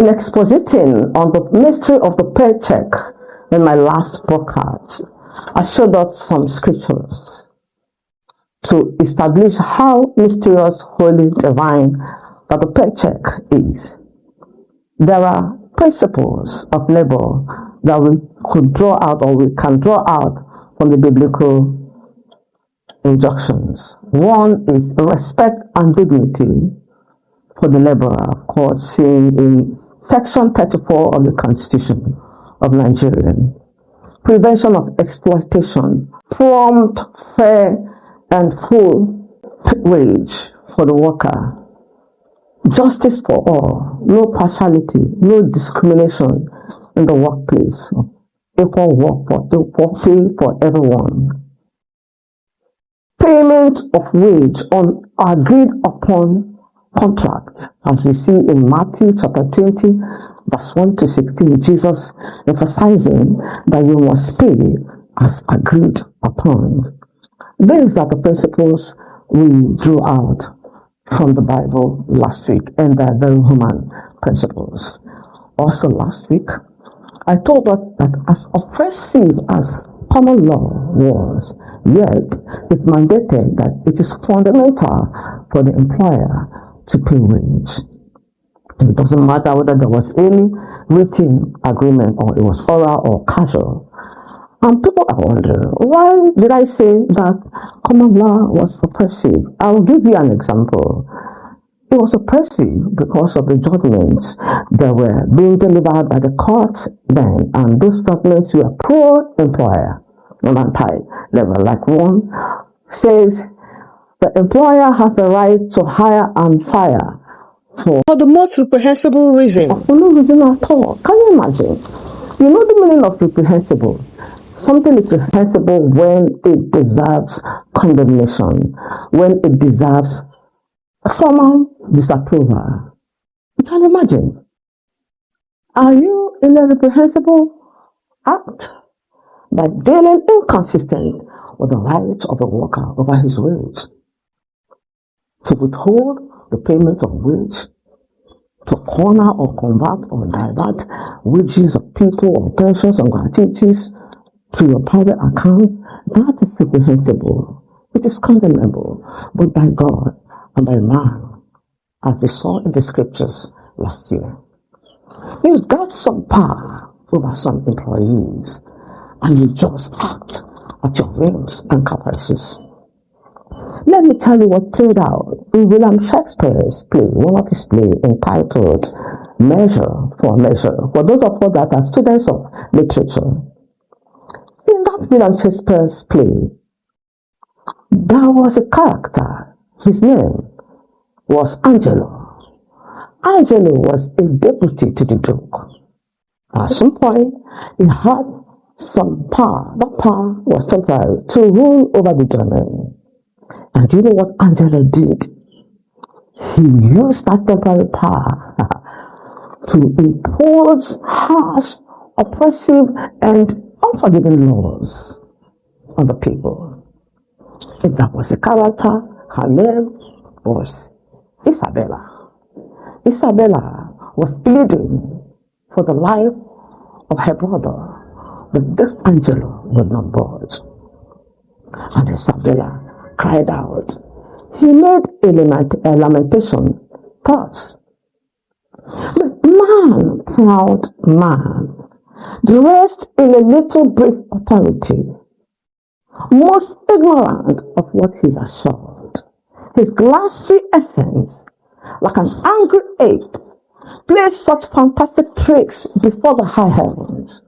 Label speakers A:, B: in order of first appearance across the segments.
A: In expositing on the mystery of the paycheck in my last broadcast, I showed us some scriptures to establish how mysterious, holy, divine that the paycheck is. There are principles of labor that we could draw out or we can draw out from the biblical injunctions. One is respect and dignity for the laborer, of course, seen in Section 34 of the Constitution of Nigeria. Prevention of exploitation, prompt, fair, and full wage for the worker. Justice for all, no partiality, no discrimination in the workplace. Equal work for equal pay for everyone. Payment of wage on agreed upon contract, as we see in Matthew chapter 20, verse 1 to 16, Jesus emphasizing that you must pay as agreed upon. These are the principles we drew out from the Bible last week, and they're very human principles. Also last week, I told us that as oppressive as common law was, yet it mandated that it is fundamental for the employer to pay wage. It doesn't matter whether there was any written agreement or it was oral or casual. And people are wondering, why did I say that common law was oppressive? I will give you an example. It was oppressive because of the judgments that were being delivered by the courts then, and those judgments were pro-employer on anti-level. Like one says, the employer has the right to hire and fire for
B: the most reprehensible reason.
A: For no reason at all. Can you imagine? You know the meaning of reprehensible? Something is reprehensible when it deserves condemnation, when it deserves formal disapproval. You can imagine. Are you in a reprehensible act by dealing inconsistent with the rights of the worker over his wage? To withhold the payment of wage, to corner or convert or divert wages of people or pensions or gratuities to your private account, that is reprehensible. It is condemnable, but by God and by man, as we saw in the scriptures last year. You've got some power over some employees, and you just act at your whims and caprices. Let me tell you what played out in William Shakespeare's play, one of his plays entitled Measure for Measure. For those of us that are students of literature, in that William Shakespeare's play, there was a character. His name was Angelo. Angelo was a deputy to the Duke. At some point, he had some power. That power was temporary to rule over the German. And do you know what Angelo did? He used that temporary power to impose harsh, oppressive, and unforgiving laws on the people. And that was a character. Her name was Isabella. Isabella was pleading for the life of her brother, but this Angelo would not budge. And Isabella cried out. He made a lamentation, thought, but man, proud man, dressed in a little brief authority, most ignorant of what he's assured, his glassy essence, like an angry ape, plays such fantastic tricks before the high heavens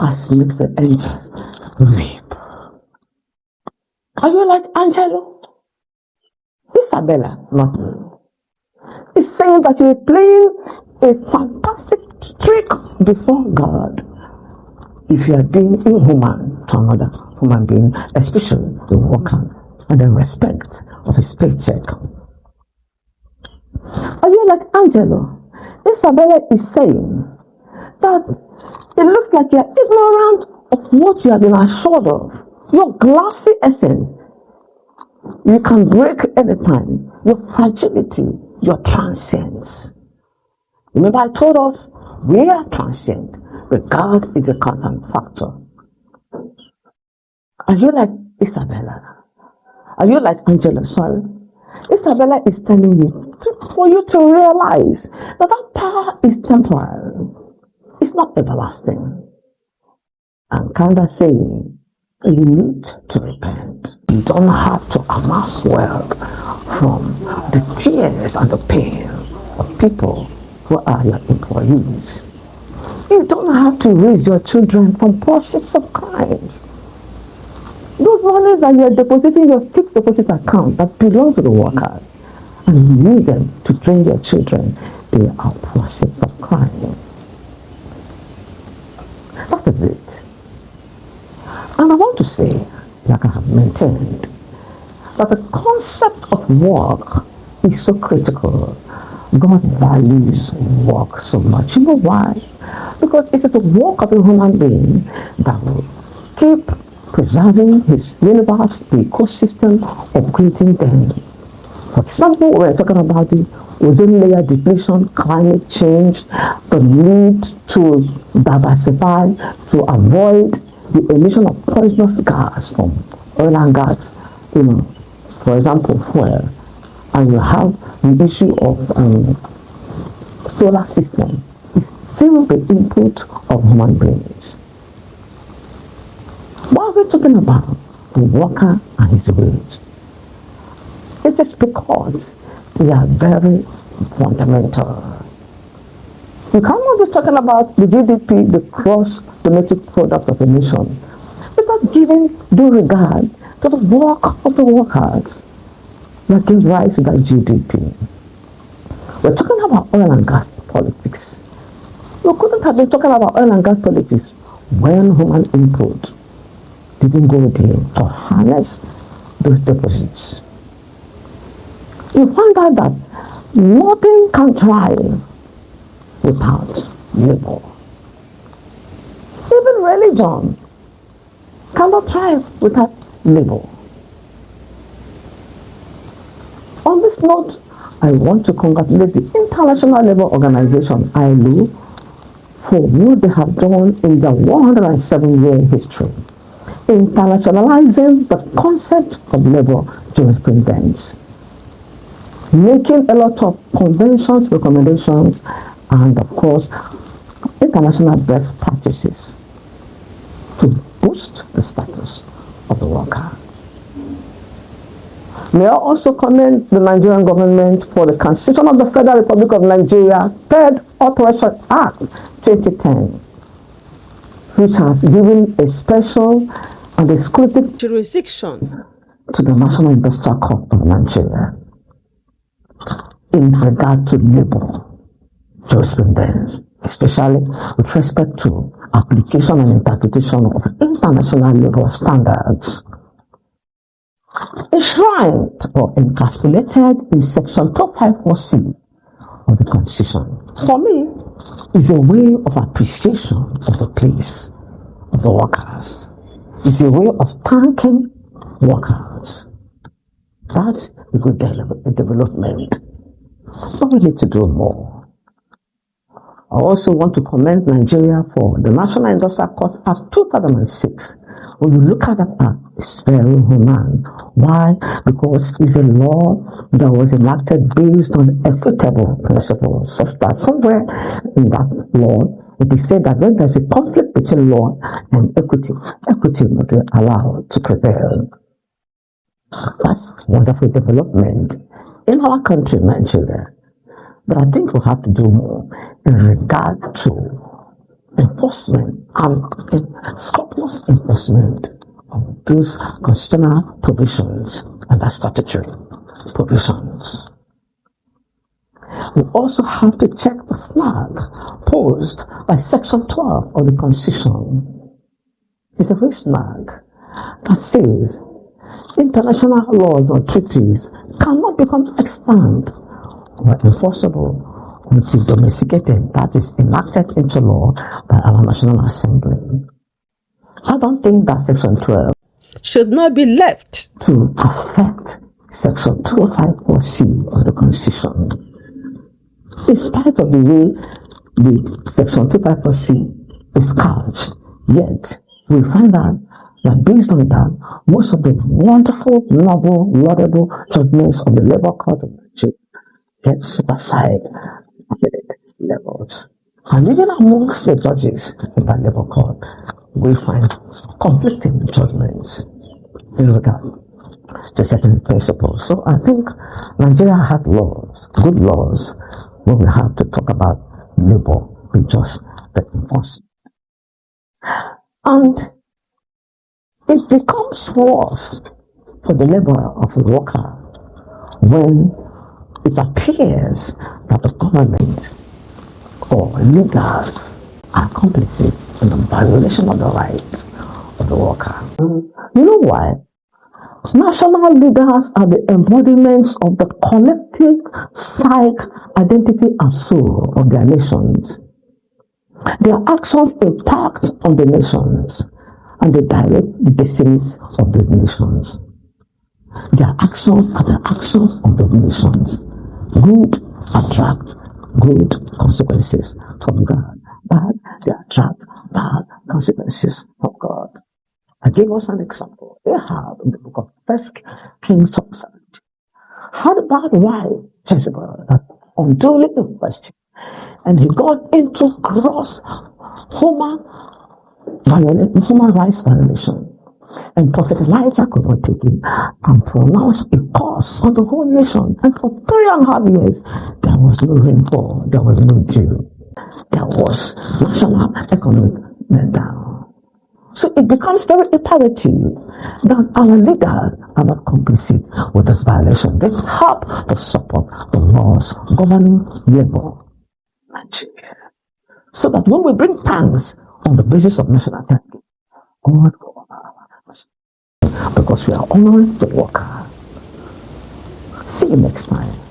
A: as make the angels weep. Are you like Angelo? Isabella, not me. It's saying that you're playing a fantastic trick before God if you are being inhuman to another human being, especially the worker, and the respect of his paycheck. Are you like Angelo? Isabella is saying that it looks like you're ignorant of what you have been assured of. Your glassy essence, you can break anytime. Your fragility, your transience. Remember, I told us we are transient, but God is a constant factor. Are you like Isabella? Are you like Angela? Sorry. Isabella is telling you for you to realize that that power is temporary. It's not everlasting. And Kanda saying you need to repent. You don't have to amass wealth from the tears and the pain of people who are your employees. You don't have to raise your children from proceeds of crimes. Those monies that you are depositing in your fixed deposit account that belong to the workers, and you use them to train your children, they are proceeds of crime. That is it. And I want to say, like I have maintained, that the concept of work is so critical. God values work so much. You know why? Because it is the work of a human being that will keep preserving his universe, the ecosystem of creating them. For example, we're talking about the ozone layer depletion, climate change, the need to diversify, to avoid the emission of poisonous gas from oil and gas, for example, fuel. And you have the issue of solar system. It's still the input of human beings. Why are we talking about the worker and his wage? It is because they are very fundamental. You cannot be talking about the GDP, the gross domestic product of a nation, without giving due regard to the work of the workers that gives rise to that GDP. We're talking about oil and gas politics. We couldn't have been talking about oil and gas politics when human input didn't go there to harness those deposits. You find out that nothing can thrive without labor. Even religion cannot thrive without labor. On this note, I want to congratulate the International Labour Organization, ILO, for what they have done in their 107-year history, internationalizing the concept of labor jurisprudence, making a lot of conventions, recommendations, and of course, international best practices to boost the status of the worker. May I also commend the Nigerian government for the Constitution of the Federal Republic of Nigeria, Third Authorization Act 2010, which has given a special and exclusive
B: jurisdiction
A: to the National Industrial Court of Nigeria in regard to labor jurisprudence, especially with respect to application and interpretation of international labor standards, enshrined or encapsulated in Section 254C of the Constitution. For me, is a way of appreciation of the place of the workers. It's a way of thanking workers. That's a good development. But we need to do more. I also want to commend Nigeria for the National Industrial Court Act 2006. When you look at that act, it's very human. Why? Because it's a law that was enacted based on equitable principles, such that somewhere in that law, it is said that when there's a conflict between law and equity will be allowed to prevail. That's wonderful development in our country, Nigeria. But I think we have to do more in regard to enforcement and scrupulous enforcement of those constitutional provisions and their statutory provisions. We also have to check the snag posed by Section 12 of the Constitution. It's a very snag that says international laws or treaties cannot become extant or enforceable until domesticated, that is enacted into law by our National Assembly. I don't think that Section 12
B: should not be left
A: to affect Section 254C of the Constitution. in spite of the way the Section 254C is couched, yet we find out that based on that, most of the wonderful, noble, laudable judgments of the Labour Court of Nigeria get set aside at the levels. And even amongst the judges in the Labour Court, we find conflicting judgments in regard to certain principles. So I think Nigeria has laws, good laws, when we have to talk about labor, we just enforce. And it becomes worse for the labor of a worker when it appears that the government or leaders are complicit in the violation of the rights of the worker. You know why? National leaders are the embodiments of the collective psyche, identity, and soul of their nations. Their actions impact on the nations and they direct the destinies of the nations. Their actions are the actions of the nations. Good attract good consequences from God. Bad, they attract bad consequences from God. I gave us an example. Ahab in the book of First Kings chapter 17 had a bad wife, Jezebel, that unduly impressed him. And he got into gross human rights violation. And Prophet Elijah could not take it and pronounced a curse on the whole nation. And for 3.5 years, there was no rainfall, there was no dew. There was national economic meltdown. So it becomes very imperative that our leaders are not complicit with this violation. They help to support the laws governing labor in Nigeria. So that when we bring thanks on the basis of national thanksgiving, God will honor our nation because we are honoring the worker. See you next time.